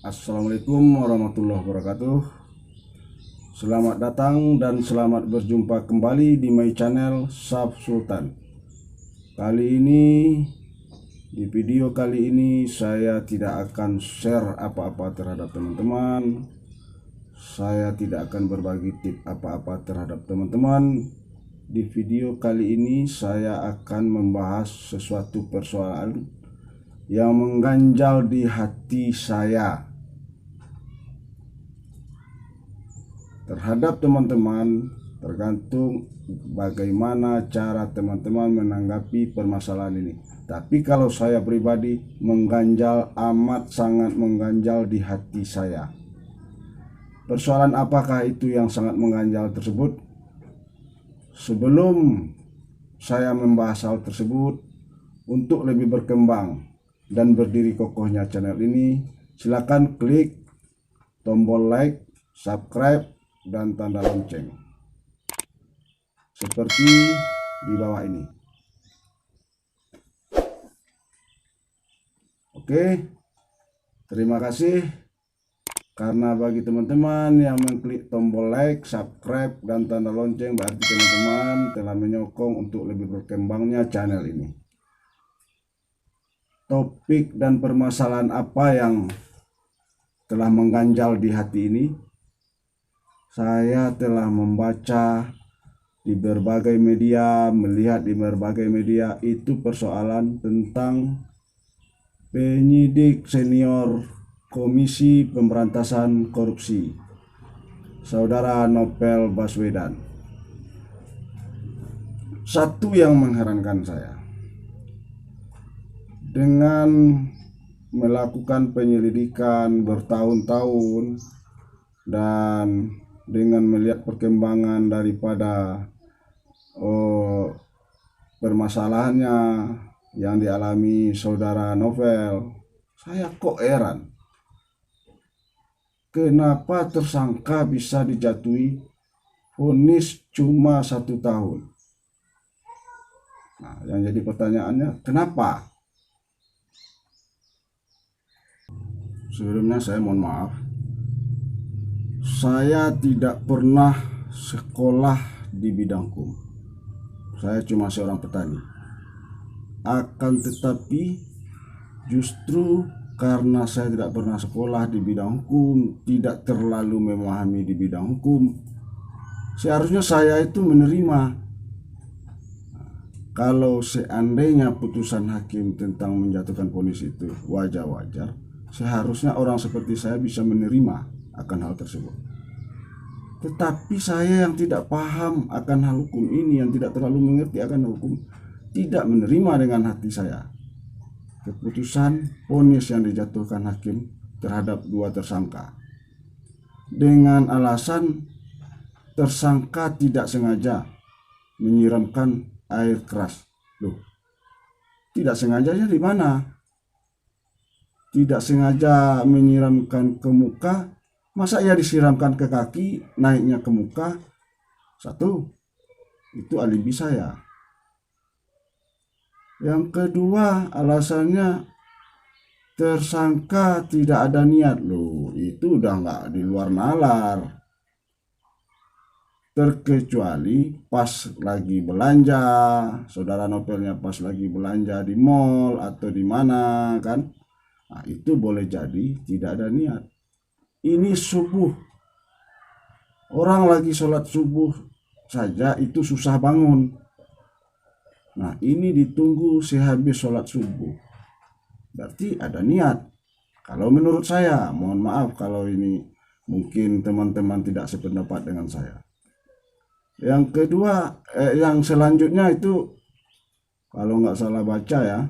Assalamualaikum warahmatullahi wabarakatuh. Selamat datang dan selamat berjumpa kembali di my channel Saf Sultan. Di video kali ini saya tidak akan share apa-apa terhadap teman-teman. Saya tidak akan berbagi tip apa-apa terhadap teman-teman. Di video kali ini saya akan membahas sesuatu persoalan yang mengganjal di hati saya terhadap teman-teman. Tergantung bagaimana cara teman-teman menanggapi permasalahan ini. Tapi kalau saya pribadi, mengganjal, amat sangat mengganjal di hati saya. Persoalan apakah itu yang sangat mengganjal tersebut? Sebelum saya membahas hal tersebut, untuk lebih berkembang dan berdiri kokohnya channel ini, silakan klik tombol like, subscribe, dan tanda lonceng seperti di bawah ini. Oke, terima kasih karena bagi teman-teman yang mengklik tombol like, subscribe, dan tanda lonceng, berarti teman-teman telah menyokong untuk lebih berkembangnya channel ini. Topik dan permasalahan apa yang telah mengganjal di hati ini? Saya telah membaca di berbagai media, melihat di berbagai media, itu persoalan tentang penyidik senior Komisi Pemberantasan Korupsi, Saudara Novel Baswedan. Satu yang mengherankan saya, dengan melakukan penyelidikan bertahun-tahun dan dengan melihat perkembangan daripada permasalahannya yang dialami saudara Novel, saya kok heran kenapa tersangka bisa dijatuhi vonis cuma 1 tahun. Nah, yang jadi pertanyaannya, kenapa? Sebelumnya saya mohon maaf, saya tidak pernah sekolah di bidang hukum. Saya cuma seorang petani. Akan tetapi justru karena saya tidak pernah sekolah di bidang hukum, tidak terlalu memahami di bidang hukum, seharusnya saya itu menerima. Kalau seandainya putusan hakim tentang menjatuhkan vonis itu wajar-wajar, seharusnya orang seperti saya bisa menerima akan hal tersebut. Tetapi saya yang tidak paham akan hal hukum ini, yang tidak terlalu mengerti akan hukum, tidak menerima dengan hati saya keputusan vonis yang dijatuhkan hakim terhadap 2 tersangka dengan alasan tersangka tidak sengaja menyiramkan air keras. Loh, tidak sengajanya di mana? Tidak sengaja menyiramkan ke muka, masa ia disiramkan ke kaki, naiknya ke muka? Satu, itu alibi saya. Yang kedua, alasannya tersangka tidak ada niat. Loh, itu udah nggak di luar nalar. Terkecuali pas lagi belanja, saudara Novelnya pas lagi belanja di mall atau di mana kan? Nah, itu boleh jadi tidak ada niat. Ini subuh, orang lagi sholat subuh saja itu susah bangun. Nah, ini ditunggu sehabis sholat subuh, berarti ada niat. Kalau menurut saya, mohon maaf kalau ini mungkin teman-teman tidak sependapat dengan saya. Yang kedua, yang selanjutnya itu kalau nggak salah baca ya,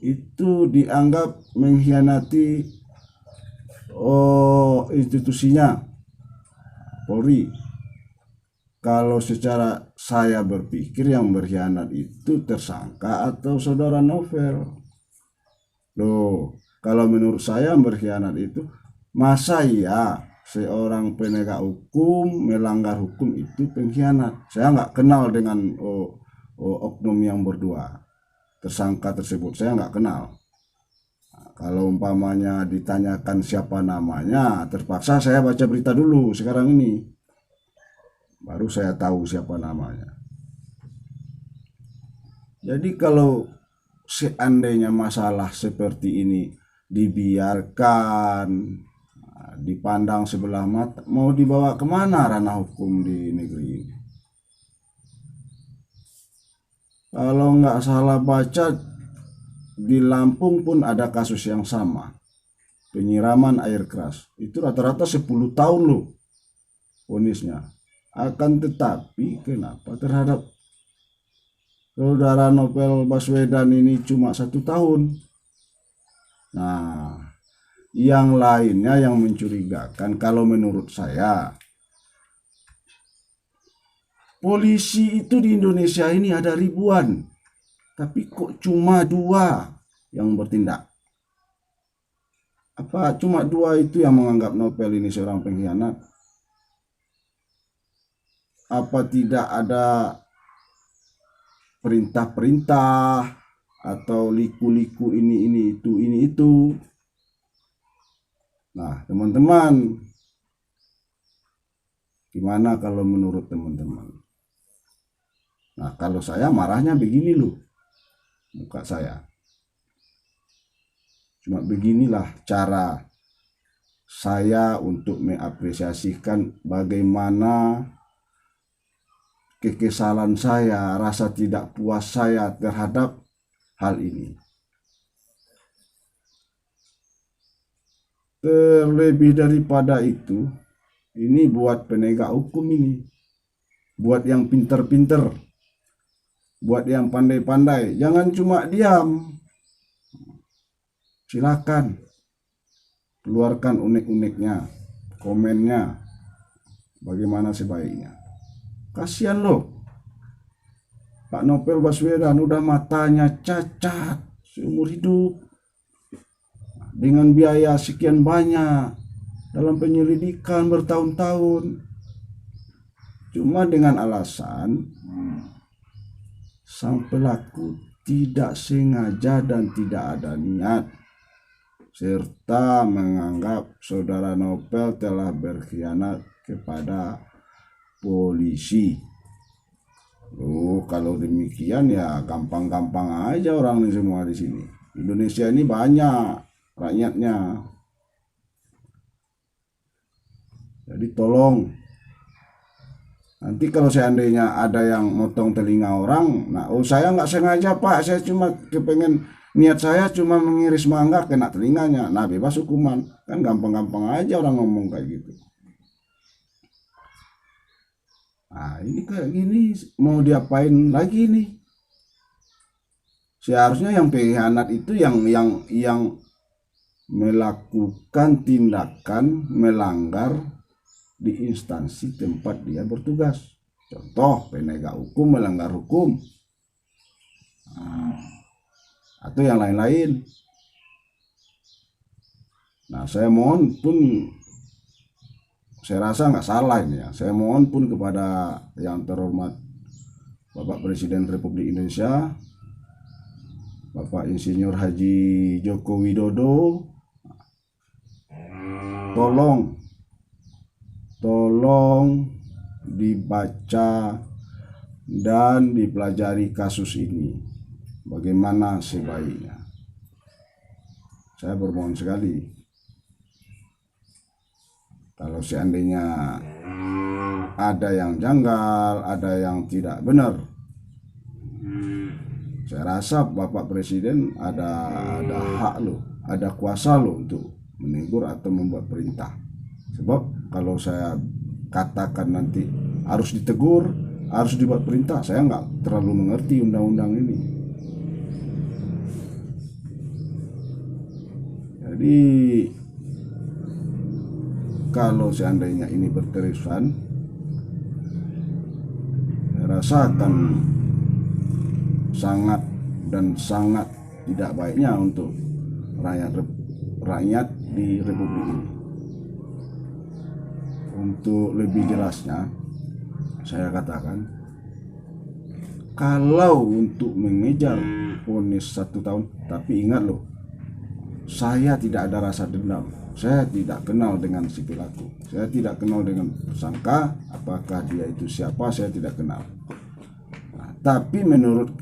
itu dianggap mengkhianati institusinya Polri. Kalau secara saya berpikir yang berkhianat itu tersangka atau saudara Novel. Loh, kalau menurut saya yang berkhianat itu, masa ya seorang penegak hukum melanggar hukum itu pengkhianat? Saya nggak kenal dengan oknum yang berdua tersangka tersebut, saya nggak kenal. Nah, Kalau umpamanya ditanyakan siapa namanya, terpaksa saya baca berita dulu sekarang ini, baru saya tahu siapa namanya. Jadi kalau seandainya masalah seperti ini dibiarkan, dipandang sebelah mata, mau dibawa kemana ranah hukum di negeri ini? Kalau nggak salah baca, di Lampung pun ada kasus yang sama, penyiraman air keras. Itu rata-rata 10 tahun loh vonisnya. Akan tetapi kenapa terhadap saudara Novel Baswedan ini cuma 1 tahun? Nah, yang lainnya yang mencurigakan kalau menurut saya, polisi itu di Indonesia ini ada ribuan, tapi kok cuma 2 yang bertindak? Apa cuma 2 itu yang menganggap Novel ini seorang pengkhianat? Apa tidak ada perintah-perintah atau liku-liku ini itu? Nah, teman-teman, gimana kalau menurut teman-teman? Nah, kalau saya marahnya begini loh, muka saya. Cuma beginilah cara saya untuk mengapresiasikan bagaimana kekesalan saya, rasa tidak puas saya terhadap hal ini. Terlebih daripada itu, ini buat penegak hukum ini, buat yang pinter-pinter, buat yang pandai-pandai, jangan cuma diam. Silakan keluarkan unek-uneknya, komennya, bagaimana sebaiknya. Kasihan loh, Pak Novel Baswedan udah matanya cacat seumur hidup, dengan biaya sekian banyak dalam penyelidikan bertahun-tahun, cuma dengan alasan sang pelaku tidak sengaja dan tidak ada niat, serta menganggap saudara Novel telah berkhianat kepada polisi. Loh, kalau demikian ya gampang-gampang aja orang ini semua di sini. Indonesia ini banyak rakyatnya. Jadi tolong, nanti kalau seandainya ada yang motong telinga orang, nah saya nggak sengaja Pak, saya cuma kepengen, niat saya cuma mengiris mangga kena telinganya, nah bebas hukuman. Kan gampang-gampang aja orang ngomong kayak gitu. Nah ini kayak gini mau diapain lagi nih? Seharusnya yang pengkhianat itu yang melakukan tindakan melanggar di instansi tempat dia bertugas. Contoh penegak hukum melanggar hukum, atau yang lain-lain. Nah saya mohon pun, saya rasa nggak salah ini ya, saya mohon pun kepada yang terhormat Bapak Presiden Republik Indonesia, Bapak Insinyur Haji Joko Widodo, tolong dibaca dan dipelajari kasus ini bagaimana sebaiknya. Saya bermohon sekali, kalau seandainya ada yang janggal, ada yang tidak benar, saya rasa Bapak Presiden ada hak loh, ada kuasa loh untuk menegur atau membuat perintah. Sebab kalau saya katakan nanti harus ditegur, harus dibuat perintah, saya nggak terlalu mengerti undang-undang ini. Jadi kalau seandainya ini berterusan, saya rasa akan sangat tidak baiknya untuk rakyat di Republik ini. Untuk lebih jelasnya, saya katakan, kalau untuk mengejar vonis 1 tahun, tapi ingat loh, saya tidak ada rasa dendam. Saya tidak kenal dengan si pelaku. Saya tidak kenal dengan tersangka. Apakah dia itu siapa, saya tidak kenal. Nah, tapi menurut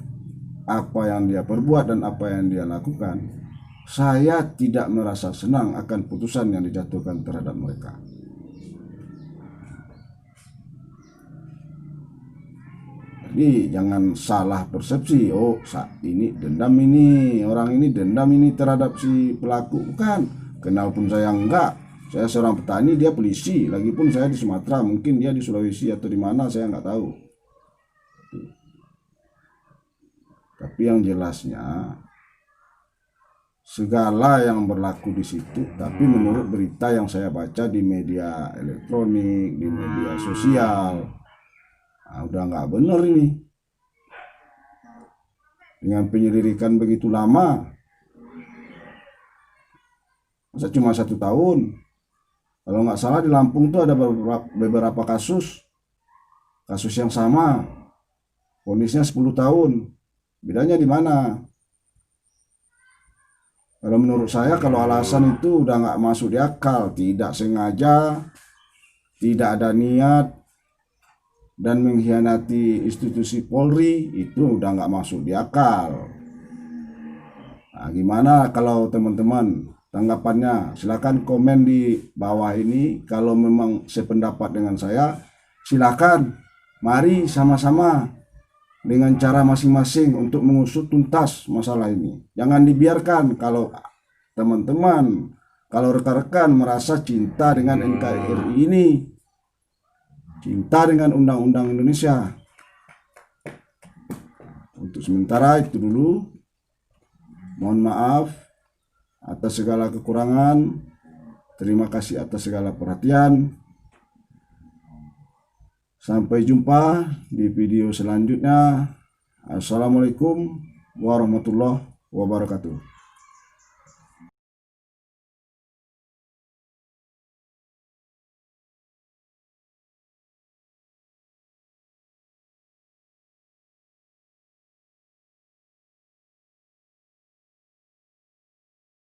apa yang dia perbuat dan apa yang dia lakukan, saya tidak merasa senang akan putusan yang dijatuhkan terhadap mereka. Jadi jangan salah persepsi. Oh, ini dendam, ini orang ini dendam ini terhadap si pelaku. Bukan, kenal pun saya enggak. Saya seorang petani, dia polisi. Lagipun saya di Sumatera, mungkin dia di Sulawesi atau di mana, saya enggak tahu. Tapi yang jelasnya segala yang berlaku di situ. Tapi menurut berita yang saya baca di media elektronik, di media sosial, udah nggak bener ini. Dengan penyelidikan begitu lama, masa cuma 1 tahun? Kalau nggak salah di Lampung tuh ada beberapa kasus yang sama, vonisnya 10 tahun. Bedanya di mana? Kalau menurut saya, kalau alasan itu udah nggak masuk di akal, tidak sengaja, tidak ada niat, dan mengkhianati institusi Polri, itu udah nggak masuk di akal. Nah, gimana kalau teman-teman tanggapannya? Silakan komen di bawah ini. Kalau memang sependapat dengan saya, silakan. Mari sama-sama dengan cara masing-masing untuk mengusut tuntas masalah ini. Jangan dibiarkan kalau teman-teman, kalau rekan-rekan merasa cinta dengan NKRI ini, cinta dengan undang-undang Indonesia. Untuk sementara itu dulu. Mohon maaf atas segala kekurangan. Terima kasih atas segala perhatian. Sampai jumpa di video selanjutnya. Assalamualaikum warahmatullahi wabarakatuh.